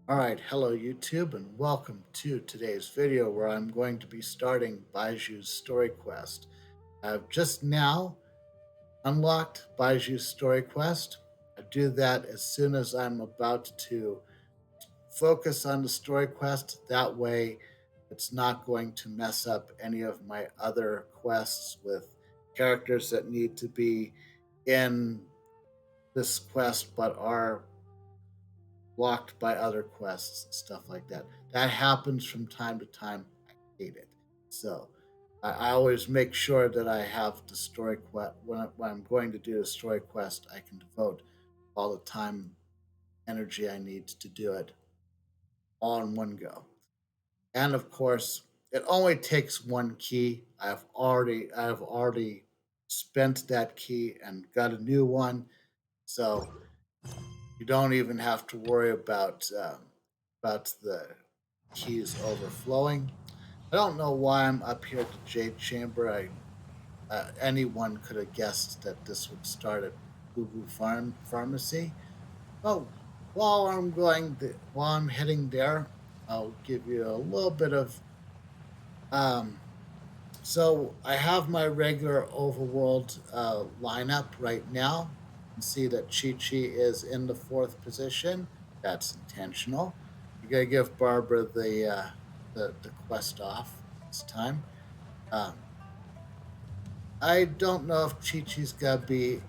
Alright, hello YouTube and welcome to today's video where I'm going to be starting Baizhu's story quest. I've just now unlocked Baizhu's story quest. I do that as soon as I'm about to focus on the story quest. That way it's not going to mess up any of my other quests with characters that need to be in this quest but are blocked by other quests and stuff like that. That happens from time to time. I hate it. So I always make sure that I have the story quest when I'm going to do a story quest. I can devote all the time, energy I need to do it all in one go. And of course, it only takes one key. I've already spent that key and got a new one. So you don't even have to worry about the keys overflowing. I don't know why I'm up here at the Jade Chamber. Anyone could have guessed that this would start at Boo Boo Pharmacy. Oh, while I'm heading there, I'll give you a little bit of. Um, so I have my regular overworld lineup right now. You can see that Chi Chi is in the fourth position. That's intentional. You gotta give Barbara the quest off this time. Um, I don't know if Chi Chi's gonna be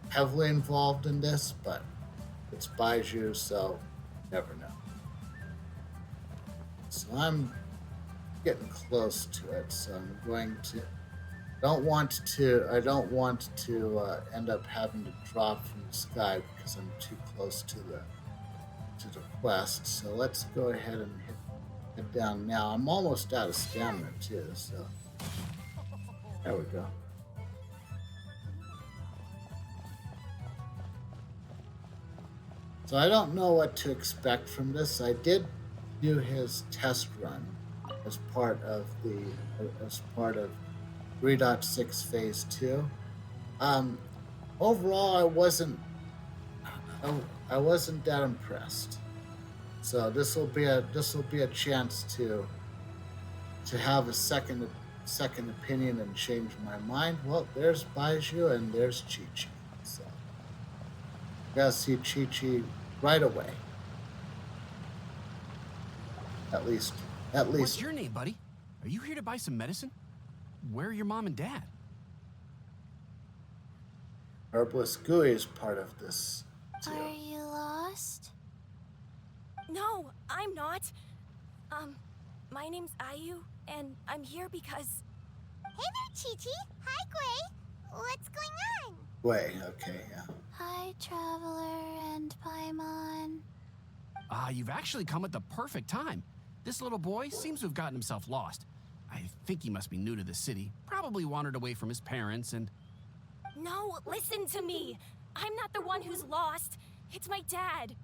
heavily involved in this, but it's Baizhu, so never know. So I'm getting close to it. So I'm going to I don't want to end up having to drop from the sky because I'm too close to the quest. So let's go ahead and hit it down now. I'm almost out of stamina too, so there we go. So I don't know what to expect from this. I did do his test run as part of the as part of 3.6 Phase 2. Um, Overall, I wasn't that impressed. So this will be a chance to have a second opinion and change my mind. Well, there's Baizhu and there's Chi Chi. So gotta see Chi Chi right away. At least at What's least your name, buddy? Are you here to buy some medicine? Where are your mom and dad? Herbalist Gui is part of this Are too. you lost? No, I'm not. Um, my name's Ayu, and I'm here because... Hey there, Chi-Chi. Hi, Gray. What's going on? Gui, okay, yeah. Hi, Traveler and Paimon. You've actually come at the perfect time. This little boy seems to have gotten himself lost. I think he must be new to the city, probably wandered away from his parents and... No, listen to me. I'm not the one who's lost. It's my dad.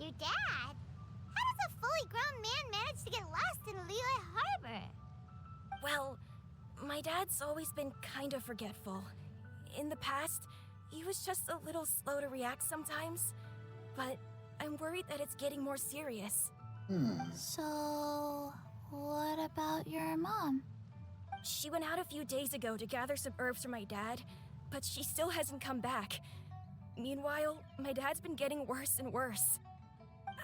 Your dad? How does a fully grown man manage to get lost in Liyue Harbor? Well, my dad's always been kind of forgetful. In the past, he was just a little slow to react sometimes. But I'm worried that it's getting more serious. So, what about your mom? She went out a few days ago to gather some herbs for my dad, but she still hasn't come back. Meanwhile, my dad's been getting worse and worse.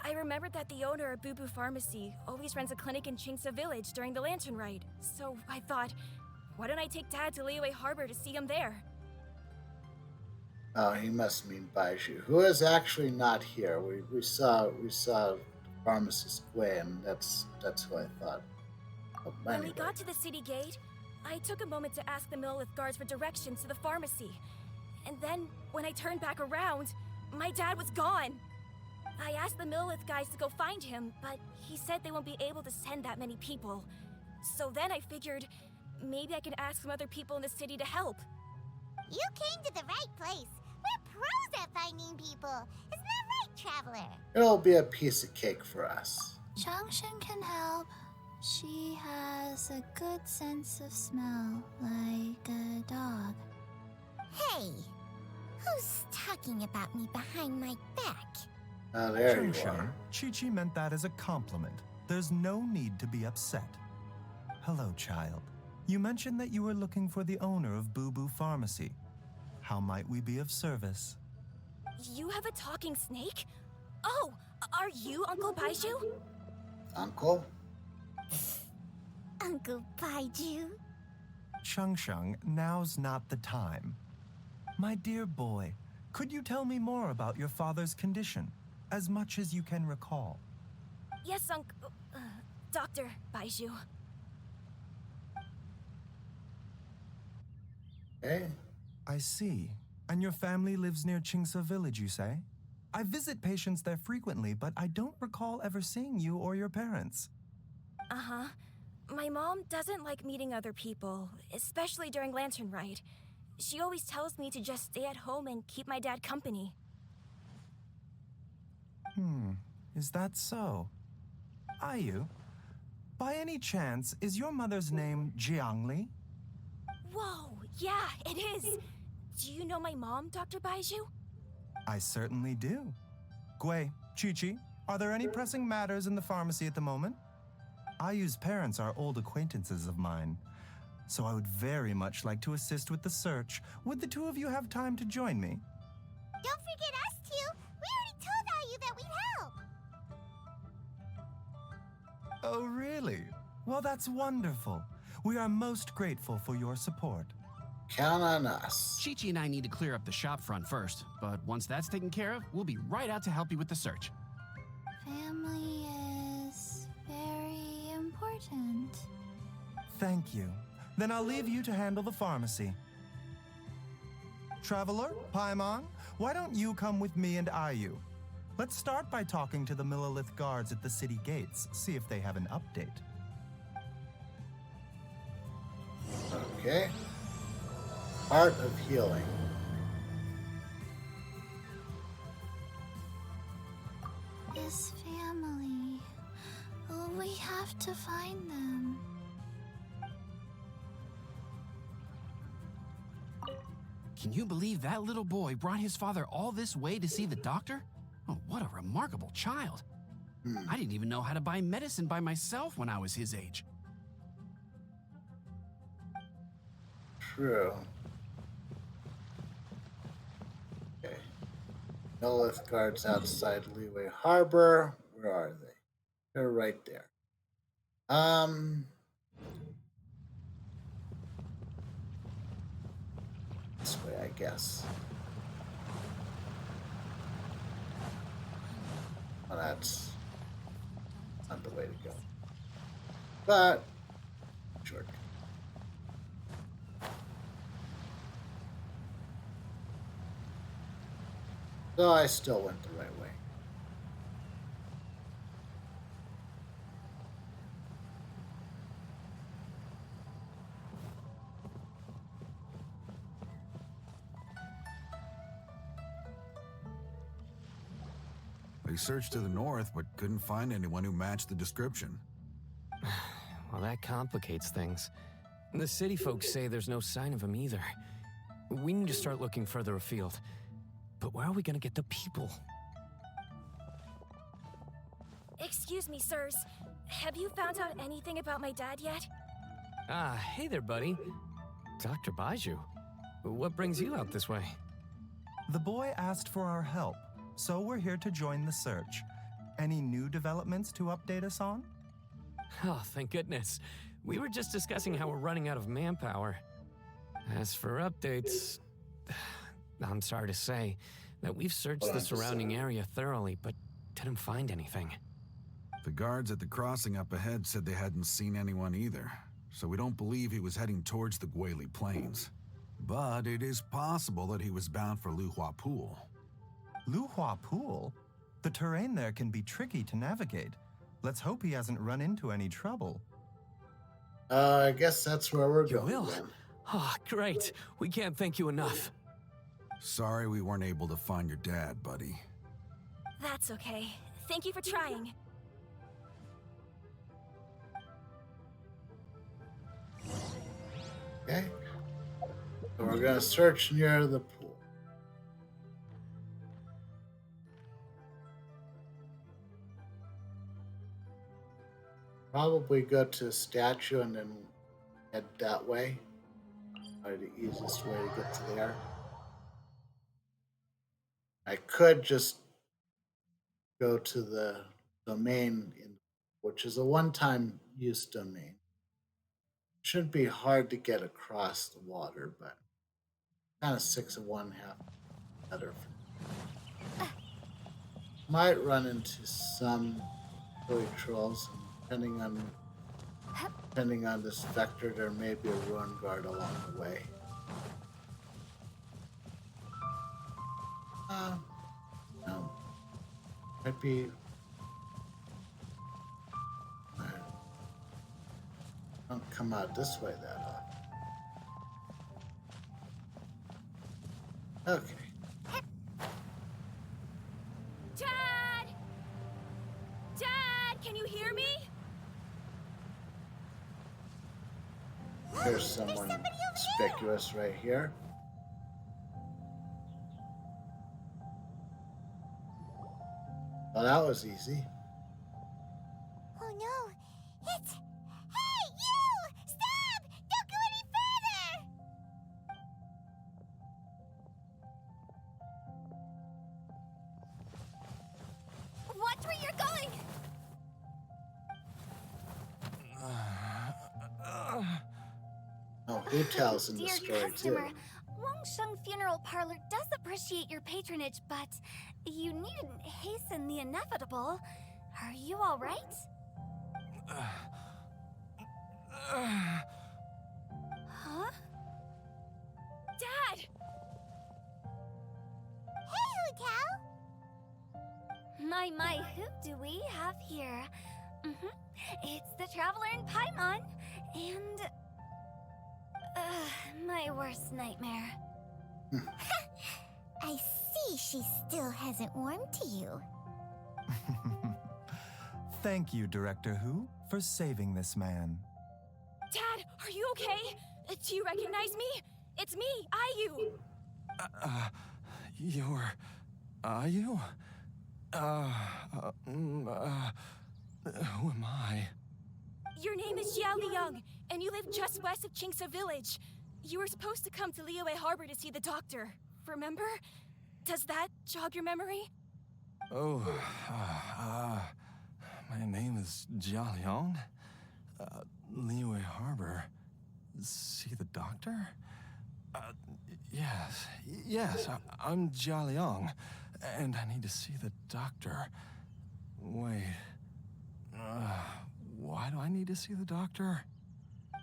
I remembered that the owner of Boo Boo Pharmacy always runs a clinic in Chingsa Village during the Lantern Ride, so I thought, why don't I take Dad to Liyue Harbor to see him there? Oh, he must mean Baizhu, who is actually not here. We saw pharmacist Gui, and that's who I thought. Oh, When we anyway. got to the city gate, I took a moment to ask the Millith guards for directions to the pharmacy. And then, when I turned back around, my dad was gone. I asked the Millith guys to go find him, but he said they won't be able to send that many people. So then I figured, maybe I could ask some other people in the city to help. You came to the right place. We're pros at finding people. Isn't that right, Traveler? It'll be a piece of cake for us. Changshan can help. She has a good sense of smell, like a dog. Hey, who's talking about me behind my back? Ah, there you Shang, are. Chi-Chi meant that as a compliment. There's no need to be upset. Hello, child. You mentioned that you were looking for the owner of Boo Boo Pharmacy. How might we be of service? You have a talking snake? Oh, are you Uncle Baizhu? Uncle? Uncle Baizhu. Shang, now's not the time. My dear boy, could you tell me more about your father's condition, as much as you can recall? Yes, Dr. Baizhu. Okay. I see. And your family lives near Qingse Village, you say? I visit patients there frequently, but I don't recall ever seeing you or your parents. Uh-huh. My mom doesn't like meeting other people, especially during Lantern Rite. She always tells me to just stay at home and keep my dad company. Is that so? Ayu, by any chance, is your mother's name Jiangli? Whoa, yeah, it is. Do you know my mom, Dr. Baizhu? I certainly do. Gui, Chi-Chi, are there any pressing matters in the pharmacy at the moment? Ayu's parents are old acquaintances of mine, so I would very much like to assist with the search. Would the two of you have time to join me? Don't forget us two. We already told Ayu that we'd help. Oh, really? Well, that's wonderful. We are most grateful for your support. Count on us. Chi-Chi and I need to clear up the shop front first, but once that's taken care of, we'll be right out to help you with the search. Family is very important. Thank you. Then I'll leave you to handle the pharmacy. Traveler, Paimon, why don't you come with me and Ayu? Let's start by talking to the Millilith guards at the city gates, see if they have an update. Okay. Art of Healing. This family. Oh, we have to find them. Can you believe that little boy brought his father all this way to see the doctor? Oh, what a remarkable child. I didn't even know how to buy medicine by myself when I was his age. True. Okay. Millilith guards outside Leeway Harbor. Where are they? They're right there. This way, I guess. Well, that's not the way to go. But, short. So I still went the right way. They searched to the north, but couldn't find anyone who matched the description. Well, that complicates things. The city folks say there's no sign of him either. We need to start looking further afield. But where are we gonna get the people? Excuse me, sirs. Have you found out anything about my dad yet? Ah, hey there, buddy. Dr. Baizhu. What brings you out this way? The boy asked for our help, so we're here to join the search. Any new developments to update us on? Oh, thank goodness. We were just discussing how we're running out of manpower. As for updates, I'm sorry to say that we've searched the surrounding area thoroughly, but didn't find anything. The guards at the crossing up ahead said they hadn't seen anyone either, so we don't believe he was heading towards the Guili Plains. But it is possible that he was bound for Luhua Pool. Luhua Pool? The terrain there can be tricky to navigate. Let's hope he hasn't run into any trouble. I guess that's where we're You going. will? then. Oh, great. We can't thank you enough. Sorry we weren't able to find your dad, buddy. That's okay. Thank you for trying. Okay. So we're going to search near the pool. Probably go to a statue and then head that way. Probably the easiest way to get to there. I could just go to the domain, which is a one-time use domain. Shouldn't be hard to get across the water, but kind of 6 of one, half the other. Might run into some really trolls, and depending on this vector, there may be a ruin guard along the way. No, might be. Don't come out this way that often. Okay. Dad! Dad, can you hear me? There's someone conspicuous right here. Well, that was easy. Oh no, it's... Hey, you! Stop! Don't go any further! Watch where you're going! Oh, who tells in the Dear story customer, too? Wangsheng Funeral Parlor does appreciate your patronage, but you needn't hasten the inevitable. Are you all right? Huh? Dad! Hey, Hu Tao! My, who do we have here? It's the Traveler in Paimon, and... my worst nightmare. I see she still hasn't warmed to you. Thank you, Director Who, for saving this man. Dad, are you okay? Do you recognize me? It's me, Ayu. You're... Are you? Who am I? Your name is Xiao Liang, and you live just west of Qingse Village. You were supposed to come to Liyue Harbor to see the doctor. Remember? Does that jog your memory? Oh, my name is Jia Liang. Liyue Harbor. See the doctor? Yes, I'm Jia Liang, and I need to see the doctor. Wait, why do I need to see the doctor?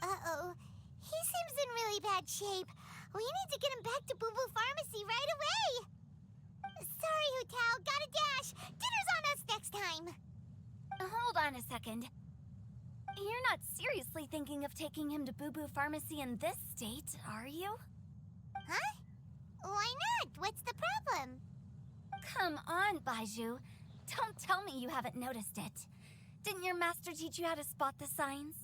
Uh-oh. He seems in really bad shape. We need to get him back to Boo Boo Pharmacy right away. Sorry, Hu Tao. Gotta dash. Dinner's on us next time. Hold on a second. You're not seriously thinking of taking him to Boo Boo Pharmacy in this state, are you? Huh? Why not? What's the problem? Come on, Baizhu. Don't tell me you haven't noticed it. Didn't your master teach you how to spot the signs?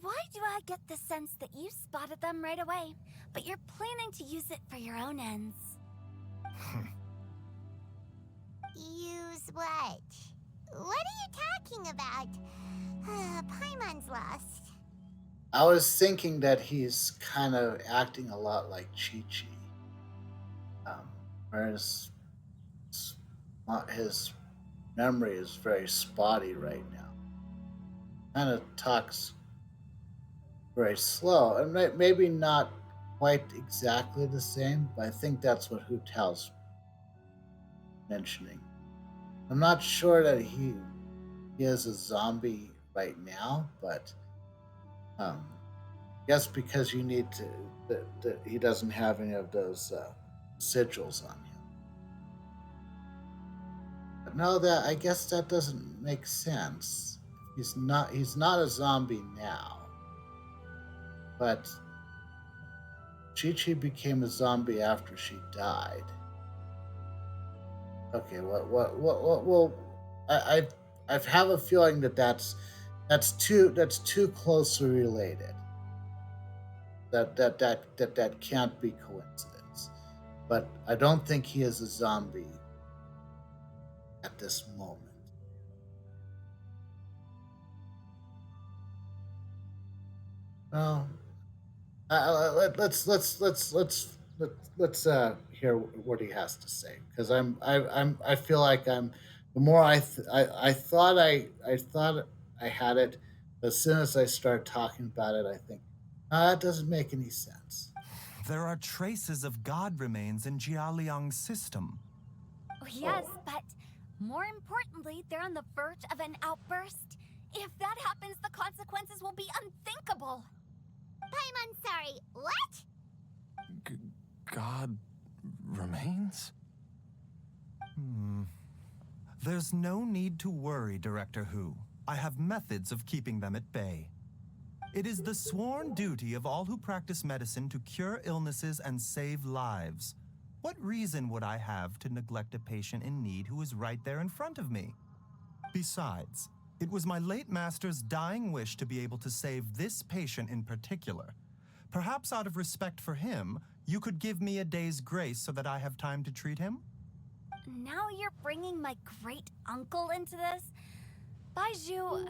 Why do I get the sense that you spotted them right away, but you're planning to use it for your own ends? Use what? What are you talking about? Paimon's lost. I was thinking that he's kind of acting a lot like Chi-Chi. Whereas his memory is very spotty right now. Kind of talks very slow, and maybe not quite exactly the same, but I think that's what Hu Tao's mentioning. I'm not sure that he is a zombie right now, but I guess because you need to, he doesn't have any of those sigils on him. But no, that I guess that doesn't make sense. He's not a zombie now. But Chi-Chi became a zombie after she died. Okay, well, I have a feeling that that's too closely related. That can't be coincidence. But I don't think he is a zombie at this moment. Well, let's hear what he has to say, because I feel like I'm the more I thought I had it, but as soon as I start talking about it, I think, that doesn't make any sense. There are traces of god remains in Jialiang's system. Oh, yes, but more importantly, they're on the verge of an outburst. If that happens, the consequences will be unthinkable. Paimon, sorry, what? God remains? There's no need to worry, Director Who. I have methods of keeping them at bay. It is the sworn duty of all who practice medicine to cure illnesses and save lives. What reason would I have to neglect a patient in need who is right there in front of me? Besides, it was my late master's dying wish to be able to save this patient in particular. Perhaps out of respect for him, you could give me a day's grace so that I have time to treat him? Now you're bringing my great uncle into this? Baizhu,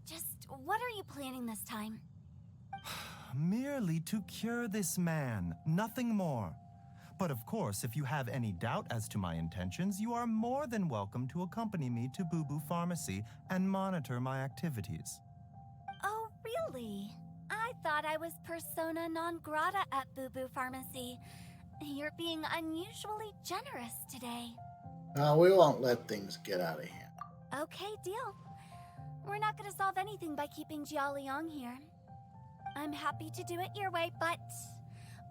just what are you planning this time? Merely to cure this man, nothing more. But of course, if you have any doubt as to my intentions, you are more than welcome to accompany me to Boo Boo Pharmacy and monitor my activities. Oh, really? I thought I was persona non grata at Boo Boo Pharmacy. You're being unusually generous today. We won't let things get out of hand. Okay, deal. We're not going to solve anything by keeping Jialiang here. I'm happy to do it your way, but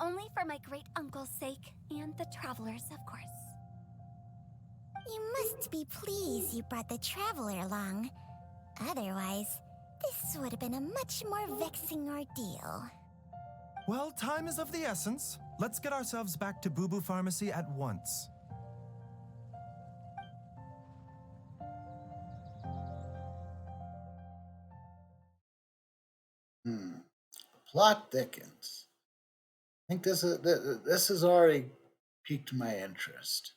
only for my great uncle's sake and the travelers, of course. You must be pleased you brought the traveler along. Otherwise, this would have been a much more vexing ordeal. Well, time is of the essence. Let's get ourselves back to Boo Boo Pharmacy at once. The plot thickens. I think this has already piqued my interest.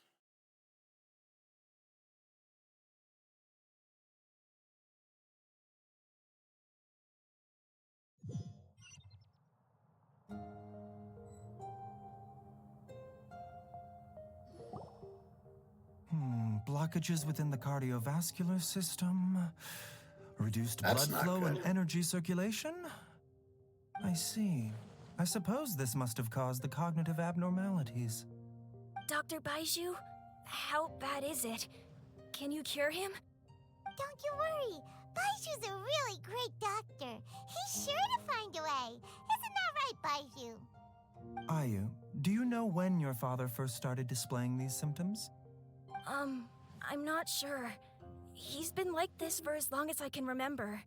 Blockages within the cardiovascular system, reduced That's blood not flow good. and energy circulation? I see. I suppose this must have caused the cognitive abnormalities. Dr. Baizhu, how bad is it? Can you cure him? Don't you worry. Baizhu's a really great doctor. He's sure to find a way. Isn't that right, Baizhu? Ayu, do you know when your father first started displaying these symptoms? I'm not sure. He's been like this for as long as I can remember.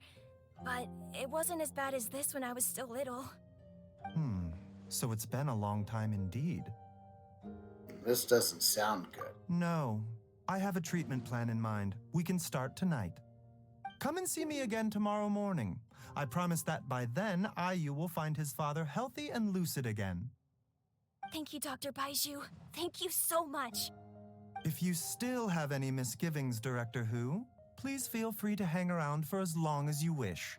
But it wasn't as bad as this when I was still little. So it's been a long time indeed. This doesn't sound good. No, I have a treatment plan in mind. We can start tonight. Come and see me again tomorrow morning. I promise that by then, Ayu will find his father healthy and lucid again. Thank you, Dr. Baizhu. Thank you so much. If you still have any misgivings, Director Who, please feel free to hang around for as long as you wish.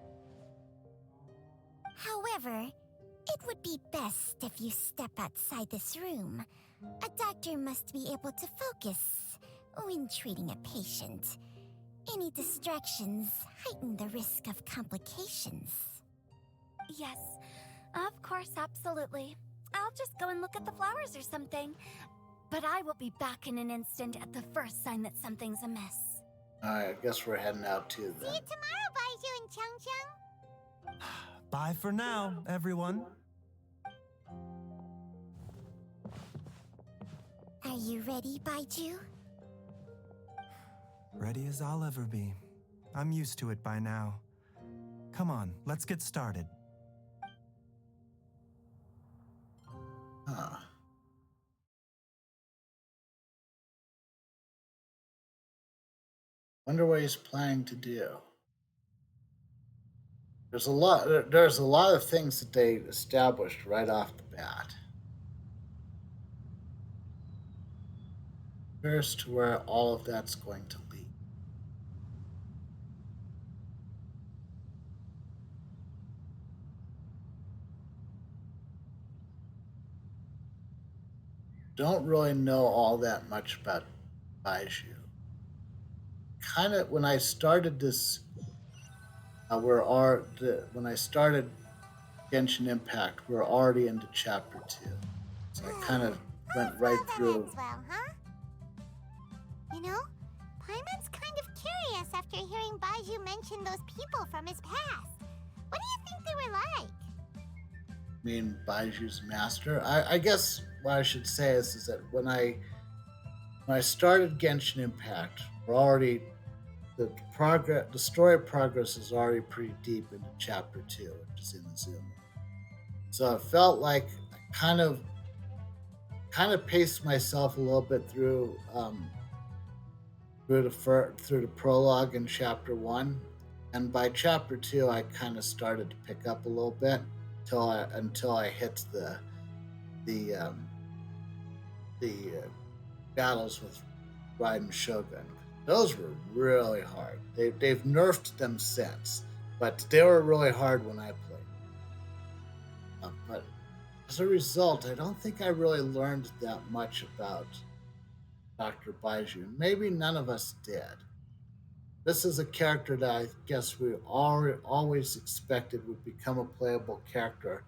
However, it would be best if you step outside this room. A doctor must be able to focus when treating a patient. Any distractions heighten the risk of complications. Yes, of course, absolutely. I'll just go and look at the flowers or something. But I will be back in an instant at the first sign that something's amiss. Alright, I guess we're heading out too See then. you tomorrow, Baizhu and Chung Chung. Bye for now, everyone. Are you ready, Baizhu? Ready as I'll ever be. I'm used to it by now. Come on, let's get started. Huh. Wonder what he's planning to do. There's a lot of things that they established right off the bat. Here's to where all of that's going to lead. don't really know all that much about Baizhu. Kind of when I started this, when I started Genshin Impact, we're already into chapter 2. So I kind of went right Well, that through. ends well, huh? You know, Paimon's kind of curious after hearing Baizhu mention those people from his past. What do you think they were like? I mean, Baiju's master. I guess what I should say is that when I started Genshin Impact, we're already the story progress is already pretty deep into chapter 2, which is in the Zoom. So it felt like I kind of paced myself a little bit through the prologue in chapter 1, and by chapter 2 I kind of started to pick up a little bit until I hit the um, the battles with Raiden Shogun. Those were really hard. They've nerfed them since, but they were really hard when I played. But as a result, I don't think I really learned that much about Dr. Baizhu. Maybe none of us did. This is a character that I guess we always expected would become a playable character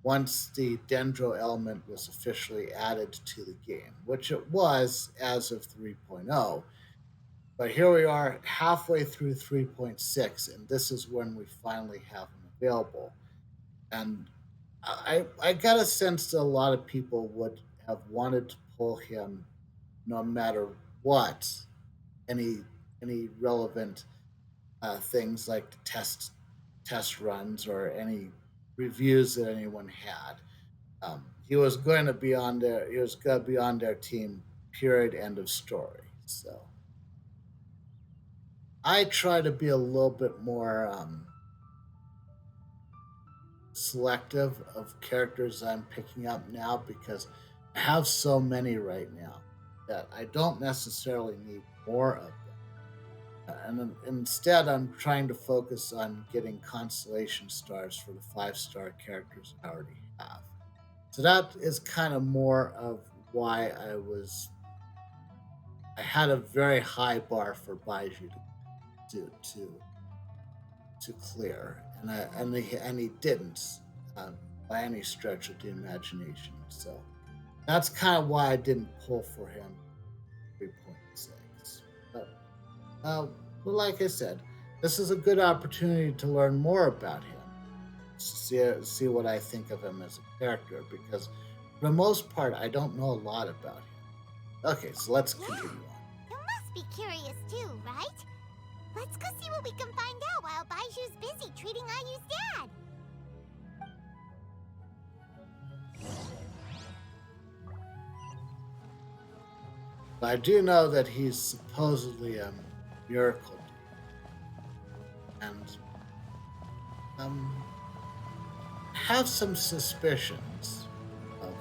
once the Dendro element was officially added to the game, which it was as of 3.0. But here we are halfway through 3.6, and this is when we finally have him available. And I got a sense that a lot of people would have wanted to pull him no matter what, any relevant things like the test runs or any reviews that anyone had. He was going to be on their he was going to be on their team. Period. End of story. So I try to be a little bit more selective of characters I'm picking up now because I have so many right now that I don't necessarily need more of them. And instead, I'm trying to focus on getting constellation stars for the 5-star characters I already have. So that is kind of more of why I had a very high bar for Baizhu to clear, and he didn't by any stretch of the imagination. So that's kind of why I didn't pull for him 3.6. But like I said, this is a good opportunity to learn more about him, to see what I think of him as a character, because for the most part, I don't know a lot about him. Okay, so let's continue on. You must be curious too, right? Let's go see what we can find out while Baiju's busy treating Ayu's dad. But I do know that he's supposedly a miracle and have some suspicions of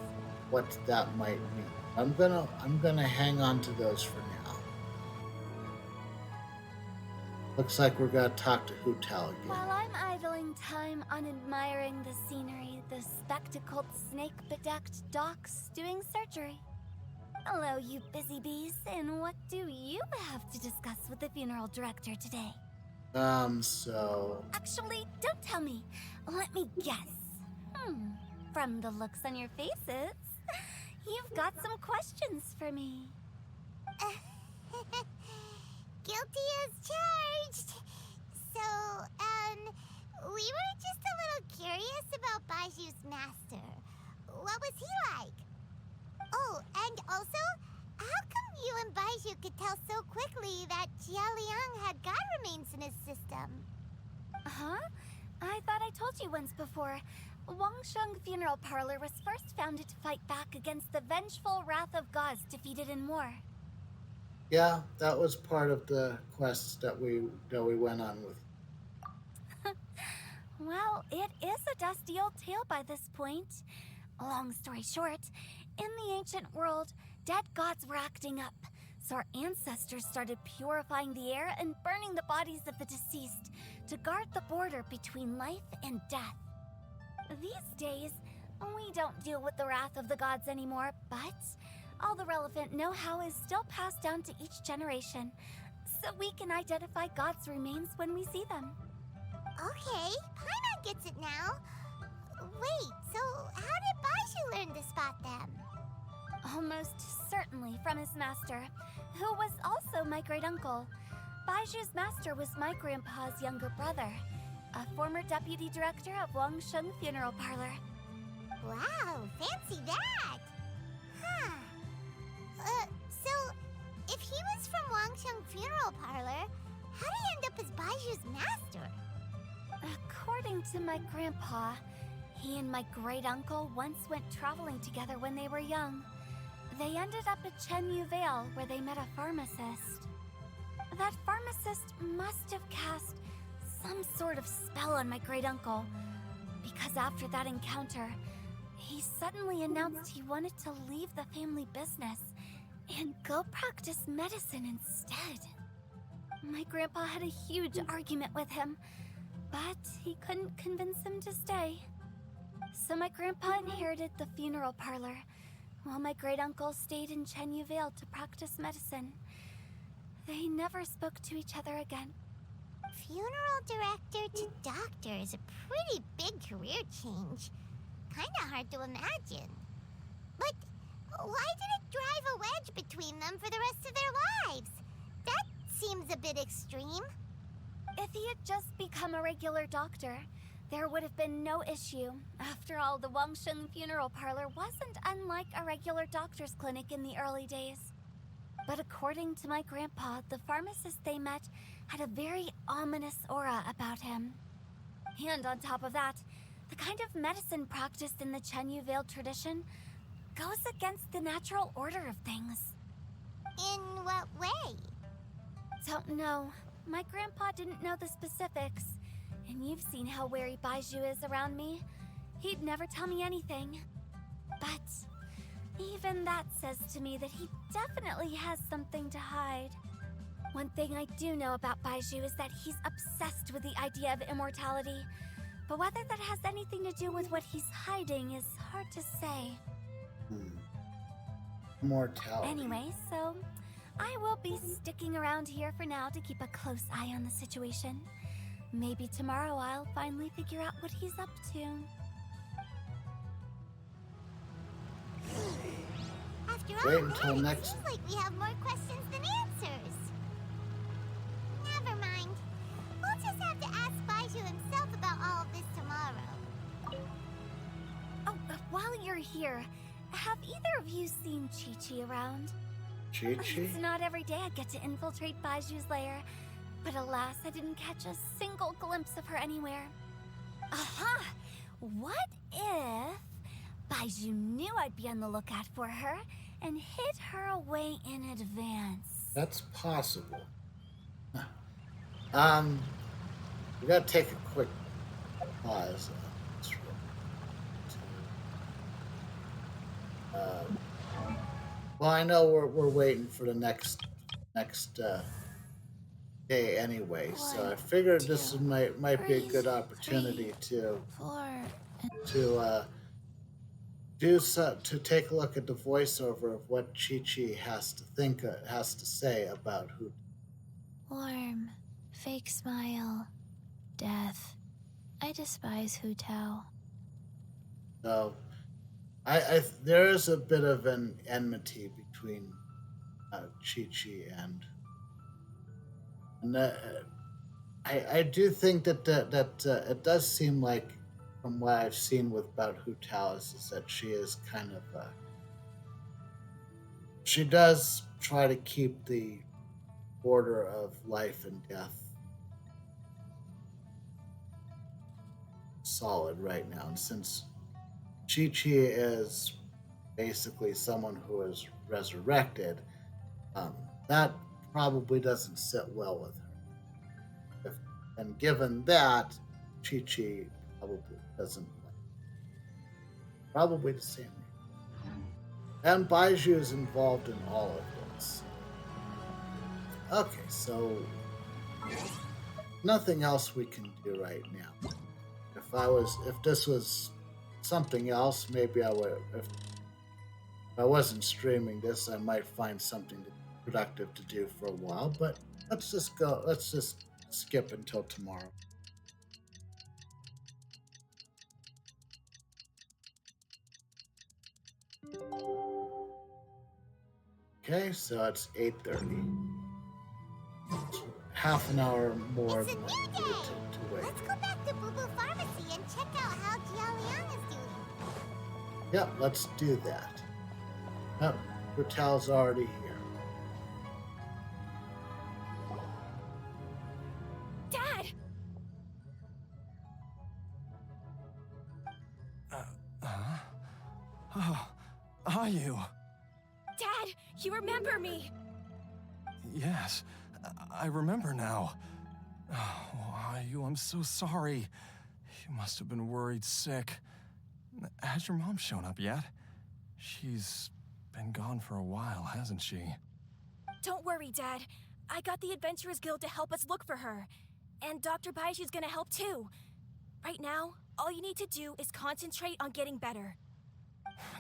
what that might mean. I'm gonna hang on to those for now. Looks like we're gonna talk to Hu Tao again. While I'm idling time on admiring the scenery, the spectacled snake-bedecked docs doing surgery. Hello, you busy bees, and what do you have to discuss with the funeral director today? So... Actually, don't tell me. Let me guess. From the looks on your faces, you've got some questions for me. Guilty as charged. So, we were just a little curious about Baiju's master. What was he like? Oh, and also, how come you and Baizhu could tell so quickly that Jialiang had god remains in his system? Huh? I thought I told you once before. Wangsheng Funeral Parlor was first founded to fight back against the vengeful wrath of gods defeated in war. Yeah, that was part of the quests that we went on with. Well, it is a dusty old tale by this point. Long story short, in the ancient world, dead gods were acting up, so our ancestors started purifying the air and burning the bodies of the deceased to guard the border between life and death. These days, we don't deal with the wrath of the gods anymore, but All the relevant know-how is still passed down to each generation, so we can identify God's remains when we see them. Okay, Paimon gets it now. Wait, so how did Baizhu learn to spot them? Almost certainly from his master, who was also my great-uncle. Baizhu's master was my grandpa's younger brother, a former deputy director of Wangsheng Funeral Parlor. Wow, fancy that! Huh. So, if he was from Wangsheng Funeral Parlor, how did he end up as Baizhu's master? According to my grandpa, he and my great-uncle once went traveling together when they were young. They ended up at Chenyu Vale, where they met a pharmacist. That pharmacist must have cast some sort of spell on my great-uncle, because after that encounter, he suddenly announced he wanted to leave the family business and go practice medicine instead. My grandpa had a huge argument with him, but he couldn't convince him to stay. So my grandpa inherited the funeral parlor, while my great-uncle stayed in Chenyu Vale to practice medicine. They never spoke to each other again. Funeral director to doctor is a pretty big career change. Kinda hard to imagine. But why did it drive a wedge between them for the rest of their lives? That seems a bit extreme. If he had just become a regular doctor, there would have been no issue. After all, the Wangsheng Funeral Parlor wasn't unlike a regular doctor's clinic in the early days. But according to my grandpa, the pharmacist they met had a very ominous aura about him. And on top of that, the kind of medicine practiced in the Chenyu Vale tradition goes against the natural order of things. In what way? Don't know. My grandpa didn't know the specifics. And you've seen how wary Baizhu is around me. He'd never tell me anything. But even that says to me that he definitely has something to hide. One thing I do know about Baizhu is that he's obsessed with the idea of immortality. But whether that has anything to do with what he's hiding is hard to say. Mortality. Anyway, so I will be sticking around here for now to keep a close eye on the situation. Maybe tomorrow I'll finally figure out what he's up to. After Wait all, until it next- seems like we have more questions than answers. Never mind. We'll just have to ask Baizhu himself about all of this tomorrow. Oh, while you're here, have either of you seen Chi-Chi around? Chi-Chi? It's not every day I get to infiltrate Baiju's lair, but alas, I didn't catch a single glimpse of her anywhere. Aha! What if Baizhu knew I'd be on the lookout for her and hid her away in advance? That's possible. We gotta take a quick pause. Well, I know we're waiting for the next day anyway, so I figured this might be a good opportunity to take a look at the voiceover of what Chi-Chi has to say about who. Warm, fake smile, death. I despise Hu Tao. So, there is a bit of an enmity between Chi-Chi and I do think that it does seem like, from what I've seen with about Hu Tao, is that she is kind of she does try to keep the order of life and death solid right now, and since Chi-Chi is basically someone who is resurrected, that probably doesn't sit well with her. And given that, Chi-Chi probably doesn't like it. Probably the same. And Baizhu is involved in all of this. Okay, so nothing else we can do right now. If this was something else, maybe I would. If I wasn't streaming this, I might find something productive to do for a while, but let's just go. Let's just skip until tomorrow. Okay, so it's 8:30. Half an hour more It's a than new I needed day! to wait. Let's go back to Boo Boo Pharmacy and check out how Jialiang is doing. Yep, let's do that. Yep, Brutal's already here. Dad! Oh, are you? Dad, you remember me! Yes, I remember now. Oh, Ayu, I'm so sorry. You must have been worried sick. Has your mom shown up yet? She's been gone for a while, hasn't she? Don't worry, Dad. I got the Adventurers Guild to help us look for her. And Dr. Baizhu's gonna help too. Right now, all you need to do is concentrate on getting better.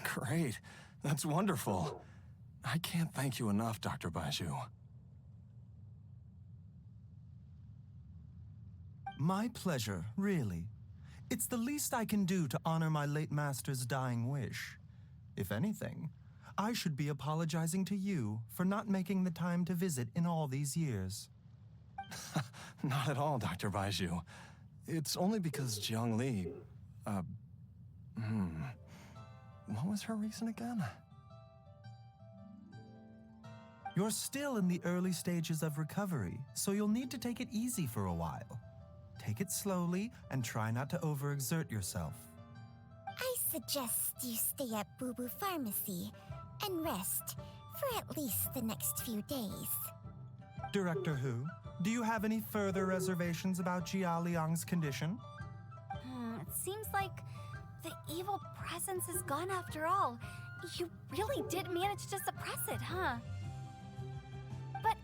Great. That's wonderful. I can't thank you enough, Dr. Baizhu. My pleasure, really. It's the least I can do to honor my late master's dying wish. If anything, I should be apologizing to you for not making the time to visit in all these years. Not at all, Dr. Baizhu. It's only because Jiang Li, what was her reason again? You're still in the early stages of recovery, so you'll need to take it easy for a while. Take it slowly and try not to overexert yourself. I suggest you stay at Boo Boo Pharmacy and rest for at least the next few days. Director Hu, do you have any further reservations about Jia Liang's condition? It seems like the evil presence is gone after all. You really did manage to suppress it, huh? But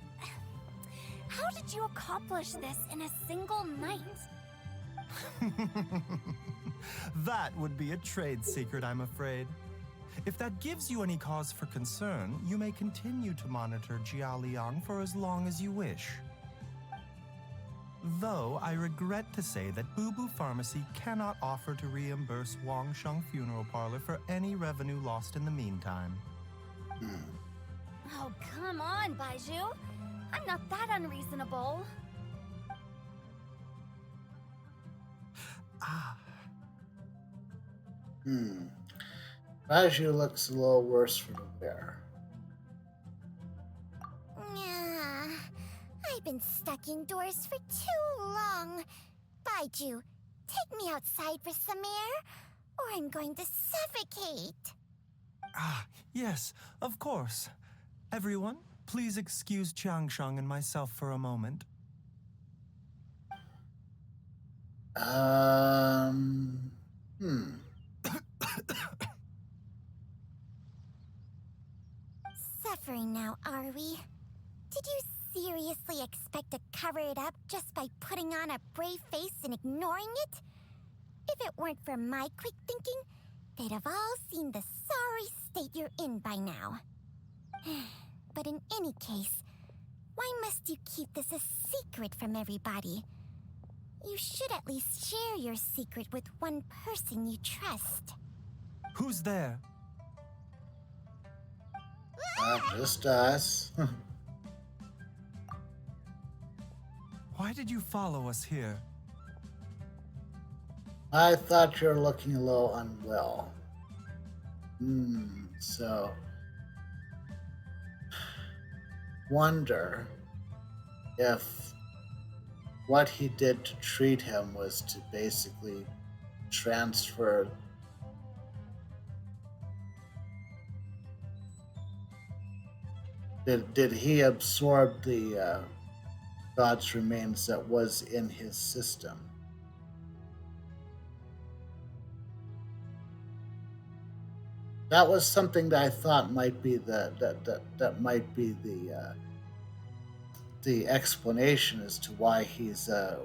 how did you accomplish this in a single night? That would be a trade secret, I'm afraid. If that gives you any cause for concern, you may continue to monitor Jia Liang for as long as you wish. Though I regret to say that Boo Boo Pharmacy cannot offer to reimburse Wang Sheng Funeral Parlor for any revenue lost in the meantime. Oh, come on, Baizhu. I'm not that unreasonable. Baizhu looks a little worse for the wear. Yeah, I've been stuck indoors for too long. Baizhu, take me outside for some air, or I'm going to suffocate. Yes, of course. Everyone, please excuse Chiangsheng and myself for a moment. Suffering now, are we? Did you seriously expect to cover it up just by putting on a brave face and ignoring it? If it weren't for my quick thinking, they'd have all seen the sorry state you're in by now. But in any case, why must you keep this a secret from everybody? You should at least share your secret with one person you trust. Who's there? Just us. Why did you follow us here? I thought you were looking a little unwell. So... wonder if what he did to treat him was to basically transfer did he absorb the God's remains that was in his system? That was something that I thought might be that might be the explanation as to why he's a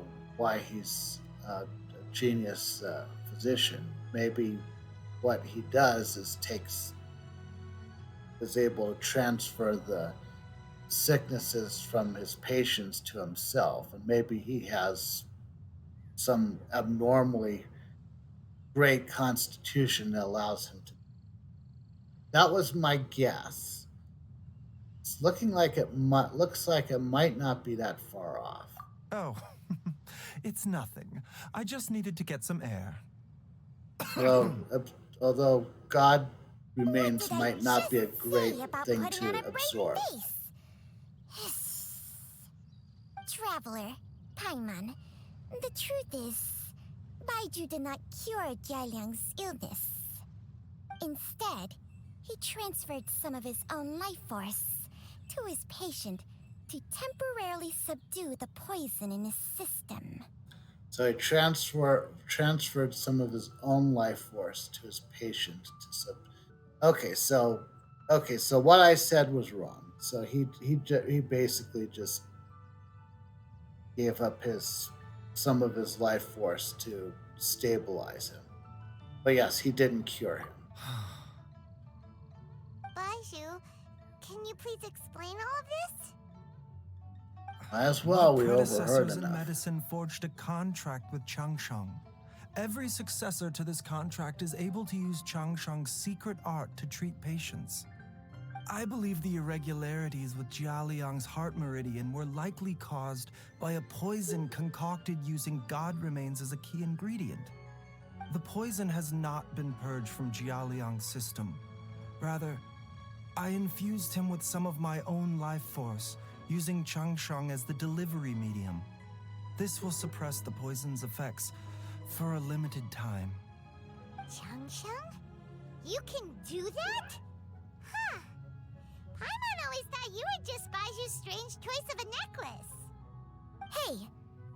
genius physician. Maybe what he does is takes is able to transfer the sicknesses from his patients to himself, and maybe he has some abnormally great constitution that allows him to. That was my guess. It's looks like it might not be that far off. Oh, it's nothing. I just needed to get some air. Although, although God What remains did I might not be a just great say about thing putting on to a brave absorb. face? Traveler, Paimon, the truth is, Baizhu did not cure Jialiang's illness. Instead, he transferred some of his own life force to his patient to temporarily subdue the poison in his system. So he transferred some of his own life force to his patient to sub. Okay, so what I said was wrong. So he basically just gave up some of his life force to stabilize him. But yes, he didn't cure him. Baizhu, can you please explain all of this? As well, My we overheard predecessors in enough. medicine forged a contract with Changsheng. Every successor to this contract is able to use Changsheng's secret art to treat patients. I believe the irregularities with Jialiang's heart meridian were likely caused by a poison concocted using god remains as a key ingredient. The poison has not been purged from Jialiang's system. Rather, I infused him with some of my own life force, using Changsheng as the delivery medium. This will suppress the poison's effects for a limited time. Changsheng? You can do that? Huh. Paimon always thought you were just Baizhu's strange choice of a necklace. Hey,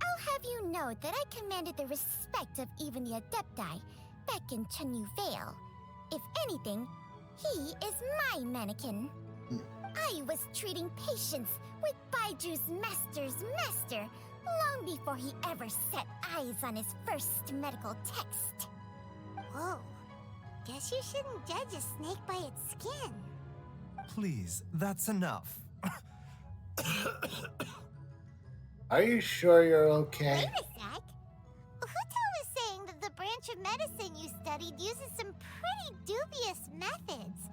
I'll have you know that I commanded the respect of even the Adepti back in Chenyu Vale. If anything, he is my mannequin. I was treating patients with Baiju's master's master long before he ever set eyes on his first medical text. Whoa. Guess you shouldn't judge a snake by its skin. Please, that's enough. Are you sure you're okay? Wait a sec. Hutao was saying that the branch of medicine you studied uses some pretty dubious methods.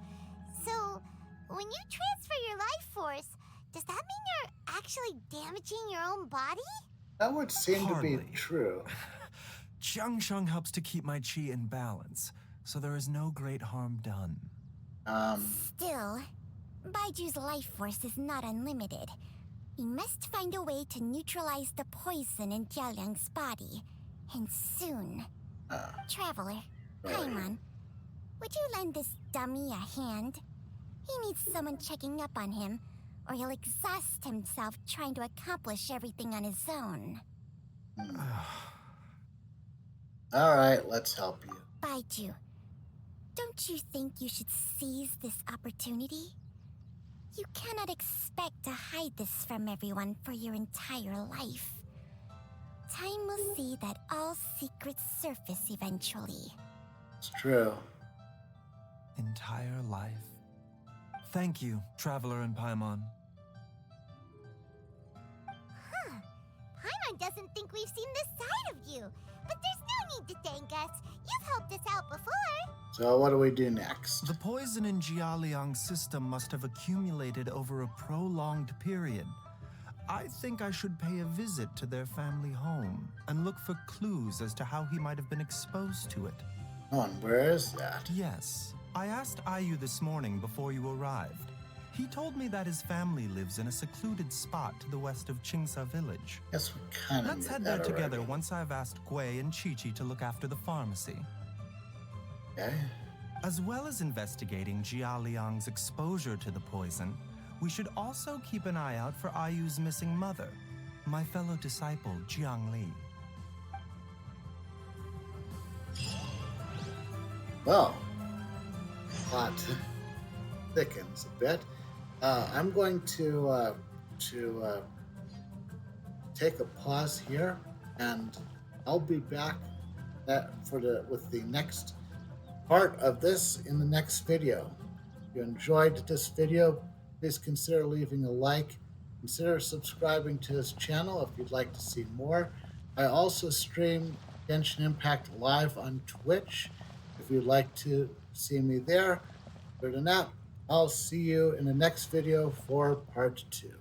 So, when you transfer your life force, does that mean you're actually damaging your own body? That would seem to be Hardly. true. Changsheng helps to keep my chi in balance, so there is no great harm done. Still, Baiju's life force is not unlimited. We must find a way to neutralize the poison in Jialiang's body. And soon. Traveler, Paimon, would you lend this dummy a hand? He needs someone checking up on him, or he'll exhaust himself trying to accomplish everything on his own. All right, let's help you. Baizhu, don't you think you should seize this opportunity? You cannot expect to hide this from everyone for your entire life. Time will see that all secrets surface eventually. It's true. Entire life. Thank you, Traveler and Paimon. Huh. Paimon doesn't think we've seen this side of you. But there's no need to thank us. You've helped us out before. So what do we do next? The poison in Jialiang's system must have accumulated over a prolonged period. I think I should pay a visit to their family home and look for clues as to how he might have been exposed to it. Oh, and where is that? Yes, I asked Ayu this morning before you arrived. He told me that his family lives in a secluded spot to the west of Qingsa village. Guess we kind of Let's head there together once I've asked Gui and Chi-Chi to look after the pharmacy. Okay. As well as investigating Jialiang's exposure to the poison, we should also keep an eye out for Ayu's missing mother, my fellow disciple Jiang Li. Well, plot thickens a bit. I'm going to take a pause here, and I'll be back with the next part of this in the next video. If you enjoyed this video, please consider leaving a like. Consider subscribing to his channel if you'd like to see more. I also stream Genshin Impact live on Twitch. If you'd like to see me there, other than that, I'll see you in the next video for part 2.